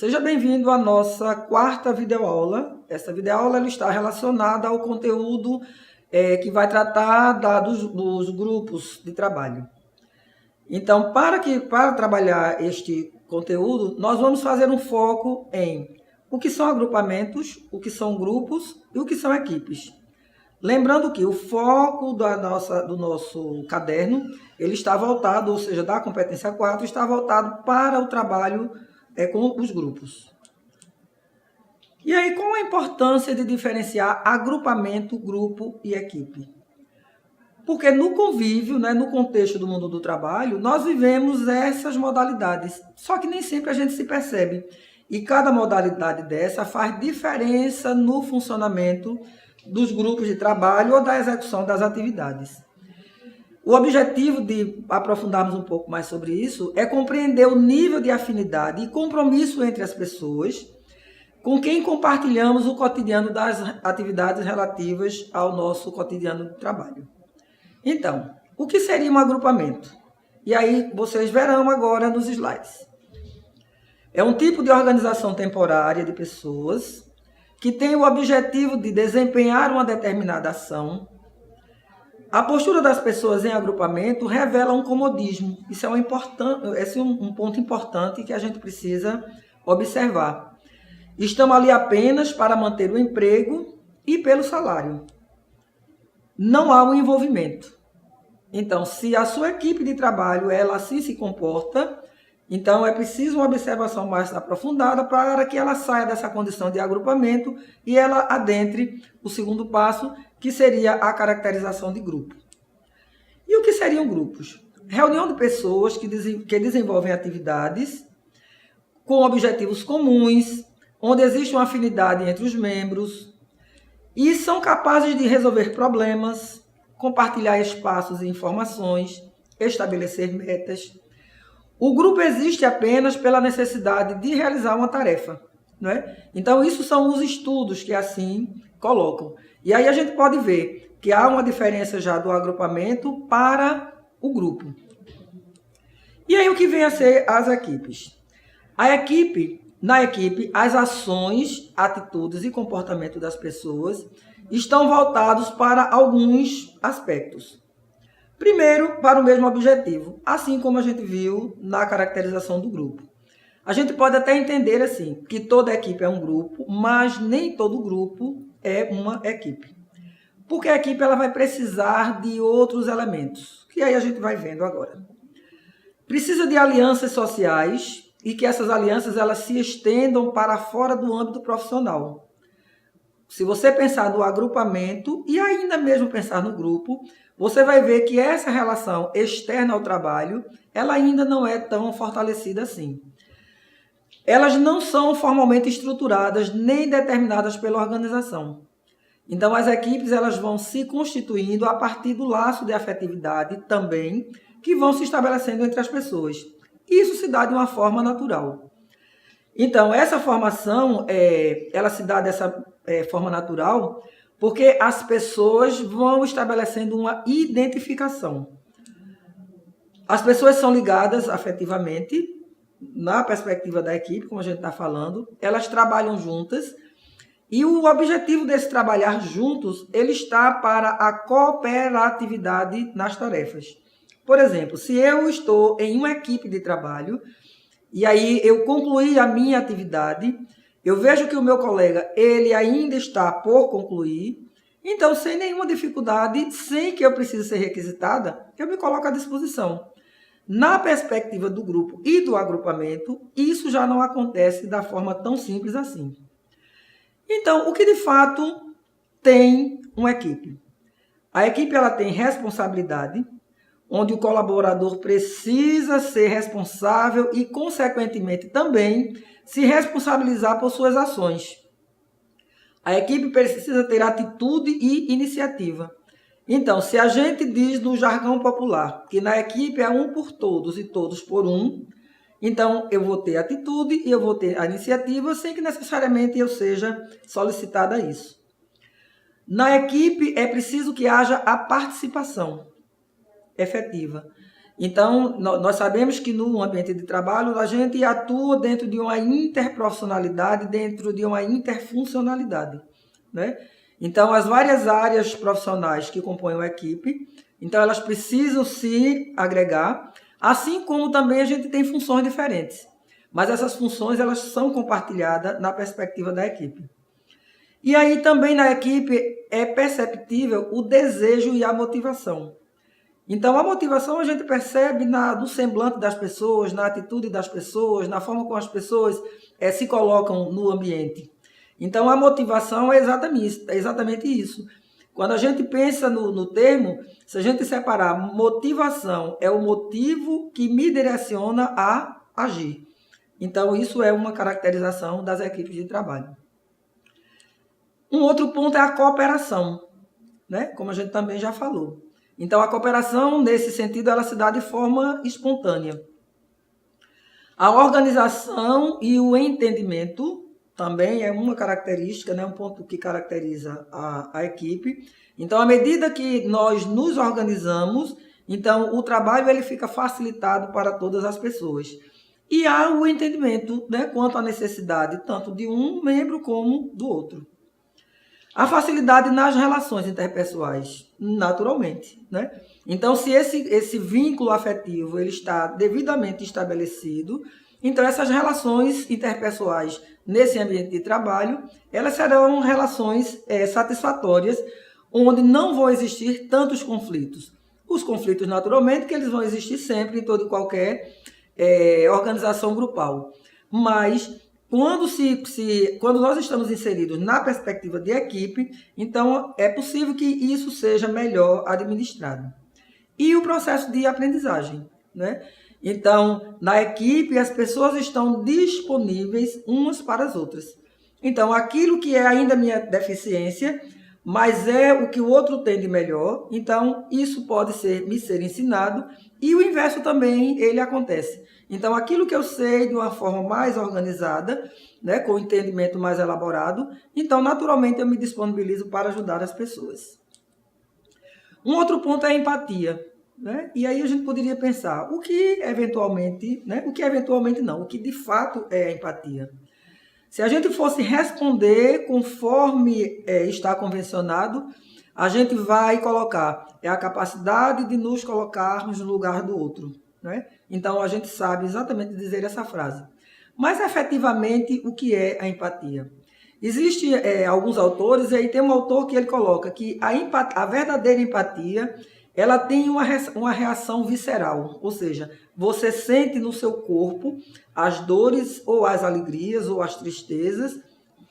Seja bem-vindo à nossa quarta videoaula. Essa videoaula ela está relacionada ao conteúdo que vai tratar dos grupos de trabalho. Então, para trabalhar este conteúdo, nós vamos fazer um foco em o que são agrupamentos, o que são grupos e o que são equipes. Lembrando que o foco do nosso caderno, ele está voltado, ou seja, da competência 4, está voltado para o trabalho com os grupos. E aí, qual a importância de diferenciar agrupamento, grupo e equipe? Porque no convívio, no contexto do mundo do trabalho, nós vivemos essas modalidades, só que nem sempre a gente se percebe. E cada modalidade dessa faz diferença no funcionamento dos grupos de trabalho ou da execução das atividades. O objetivo de aprofundarmos um pouco mais sobre isso é compreender o nível de afinidade e compromisso entre as pessoas com quem compartilhamos o cotidiano das atividades relativas ao nosso cotidiano de trabalho. Então, o que seria um agrupamento? E aí vocês verão agora nos slides. É um tipo de organização temporária de pessoas que tem o objetivo de desempenhar uma determinada ação. A postura das pessoas em agrupamento revela um comodismo. Isso é um ponto importante que a gente precisa observar. Estão ali apenas para manter o emprego e pelo salário. Não há um envolvimento. Então, se a sua equipe de trabalho ela assim se comporta, então é preciso uma observação mais aprofundada para que ela saia dessa condição de agrupamento e ela adentre o segundo passo, que seria a caracterização de grupo. E o que seriam grupos? Reunião de pessoas que desenvolvem atividades com objetivos comuns, onde existe uma afinidade entre os membros e são capazes de resolver problemas, compartilhar espaços e informações, estabelecer metas. O grupo existe apenas pela necessidade de realizar uma tarefa, não é? Então, isso são os estudos que assim colocam. E aí a gente pode ver que há uma diferença já do agrupamento para o grupo. E aí o que vem a ser as equipes? Na equipe, as ações, atitudes e comportamento das pessoas estão voltados para alguns aspectos. Primeiro, para o mesmo objetivo, assim como a gente viu na caracterização do grupo. A gente pode até entender assim, que toda equipe é um grupo, mas nem todo grupo é uma equipe. Porque a equipe ela vai precisar de outros elementos, que aí a gente vai vendo agora. Precisa de alianças sociais e que essas alianças elas se estendam para fora do âmbito profissional. Se você pensar no agrupamento e ainda mesmo pensar no grupo, você vai ver que essa relação externa ao trabalho, ela ainda não é tão fortalecida assim. Elas não são formalmente estruturadas nem determinadas pela organização. Então, as equipes elas vão se constituindo a partir do laço de afetividade também, que vão se estabelecendo entre as pessoas. Isso se dá de uma forma natural. Então, essa formação, ela se dá dessa forma natural porque as pessoas vão estabelecendo uma identificação. As pessoas são ligadas afetivamente, na perspectiva da equipe, como a gente está falando, elas trabalham juntas e o objetivo desse trabalhar juntos, ele está para a cooperatividade nas tarefas. Por exemplo, se eu estou em uma equipe de trabalho e aí eu concluí a minha atividade, eu vejo que o meu colega, ele ainda está por concluir, então, sem nenhuma dificuldade, sem que eu precise ser requisitada, eu me coloco à disposição. Na perspectiva do grupo e do agrupamento, isso já não acontece da forma tão simples assim. Então, o que de fato tem uma equipe? A equipe ela tem responsabilidade, onde o colaborador precisa ser responsável e, consequentemente, também se responsabilizar por suas ações. A equipe precisa ter atitude e iniciativa. Então, se a gente diz no jargão popular que na equipe é um por todos e todos por um, então eu vou ter atitude e eu vou ter a iniciativa sem que necessariamente eu seja solicitada a isso. Na equipe é preciso que haja a participação efetiva. Então, nós sabemos que no ambiente de trabalho a gente atua dentro de uma interprofissionalidade, dentro de uma interfuncionalidade, né? Então, as várias áreas profissionais que compõem a equipe, então elas precisam se agregar, assim como também a gente tem funções diferentes. Mas essas funções elas são compartilhadas na perspectiva da equipe. E aí também na equipe é perceptível o desejo e a motivação. Então a motivação a gente percebe no semblante das pessoas, na atitude das pessoas, na forma como as pessoas se colocam no ambiente. Então a motivação é exatamente isso. Quando a gente pensa no termo, se a gente separar, motivação é o motivo que me direciona a agir. Então isso é uma caracterização das equipes de trabalho. Um outro ponto é a cooperação, né? Como a gente também já falou. Então, a cooperação, nesse sentido, ela se dá de forma espontânea. A organização e o entendimento também é uma característica, né? Um ponto que caracteriza a equipe. Então, à medida que nós nos organizamos, então o trabalho ele fica facilitado para todas as pessoas. E há o entendimento, né? Quanto à necessidade tanto de um membro como do outro. A facilidade nas relações interpessoais, naturalmente, né? Então, se esse vínculo afetivo ele está devidamente estabelecido, então essas relações interpessoais nesse ambiente de trabalho, elas serão relações satisfatórias, onde não vão existir tantos conflitos. Os conflitos, naturalmente, que eles vão existir sempre em toda e qualquer organização grupal. Mas quando nós estamos inseridos na perspectiva de equipe, então é possível que isso seja melhor administrado. E o processo de aprendizagem, né? Então, na equipe, as pessoas estão disponíveis umas para as outras. Então, aquilo que é ainda minha deficiência, mas é o que o outro tem de melhor, então isso pode me ser ensinado, e o inverso também ele acontece. Então, aquilo que eu sei de uma forma mais organizada, né, com entendimento mais elaborado, então, naturalmente, eu me disponibilizo para ajudar as pessoas. Um outro ponto é a empatia, né? E aí a gente poderia pensar, o que eventualmente não, o que de fato é a empatia? Se a gente fosse responder conforme está convencionado, a gente vai colocar a capacidade de nos colocarmos no lugar do outro, né? Então, a gente sabe exatamente dizer essa frase. Mas, efetivamente, o que é a empatia? Existem alguns autores, e aí tem um autor que ele coloca que a verdadeira empatia, ela tem uma reação visceral, ou seja, você sente no seu corpo as dores ou as alegrias ou as tristezas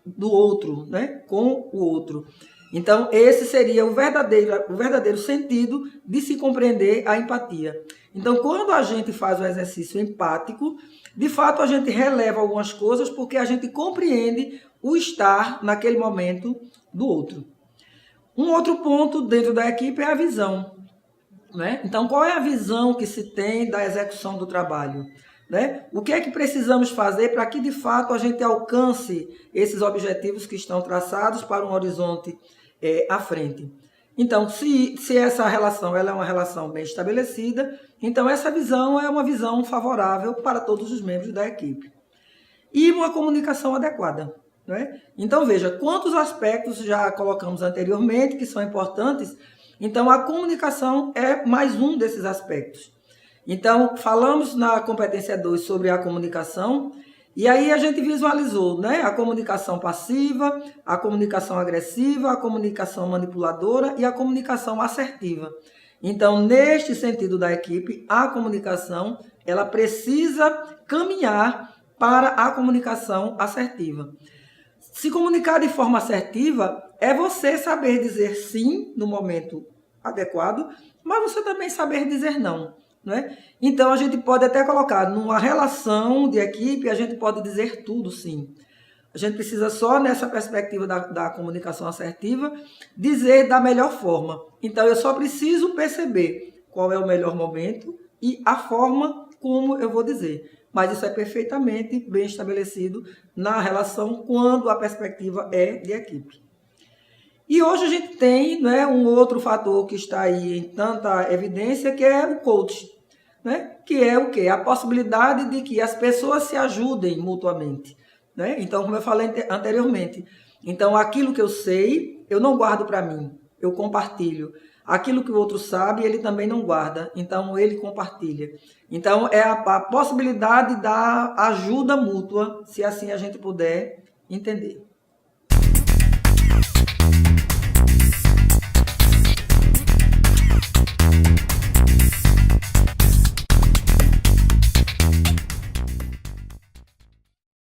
do outro, né? Com o outro. Então, esse seria o verdadeiro sentido de se compreender a empatia. Então, quando a gente faz o exercício empático, de fato a gente releva algumas coisas porque a gente compreende o estar naquele momento do outro. Um outro ponto dentro da equipe é a visão, né? Então, qual é a visão que se tem da execução do trabalho? Né? O que é que precisamos fazer para que, de fato, a gente alcance esses objetivos que estão traçados para um horizonte à frente? Então, se essa relação ela é uma relação bem estabelecida, então essa visão é uma visão favorável para todos os membros da equipe. E uma comunicação adequada, né? Então, veja, quantos aspectos já colocamos anteriormente que são importantes. Então, a comunicação é mais um desses aspectos. Então, falamos na competência 2 sobre a comunicação, e aí a gente visualizou, né, a comunicação passiva, a comunicação agressiva, a comunicação manipuladora e a comunicação assertiva. Então, neste sentido da equipe, a comunicação ela precisa caminhar para a comunicação assertiva. Se comunicar de forma assertiva é você saber dizer sim no momento adequado, mas você também saber dizer não. Né? Então, a gente pode até colocar numa relação de equipe, a gente pode dizer tudo sim. A gente precisa só, nessa perspectiva da comunicação assertiva, dizer da melhor forma. Então, eu só preciso perceber qual é o melhor momento e a forma como eu vou dizer. Mas isso é perfeitamente bem estabelecido na relação quando a perspectiva é de equipe. E hoje a gente tem, né, um outro fator que está aí em tanta evidência, que é o coach. né? Que é o quê? A possibilidade de que as pessoas se ajudem mutuamente, né? Então, como eu falei anteriormente, então aquilo que eu sei, eu não guardo para mim, eu compartilho. Aquilo que o outro sabe, ele também não guarda, então ele compartilha. Então, é a possibilidade da ajuda mútua, se assim a gente puder entender.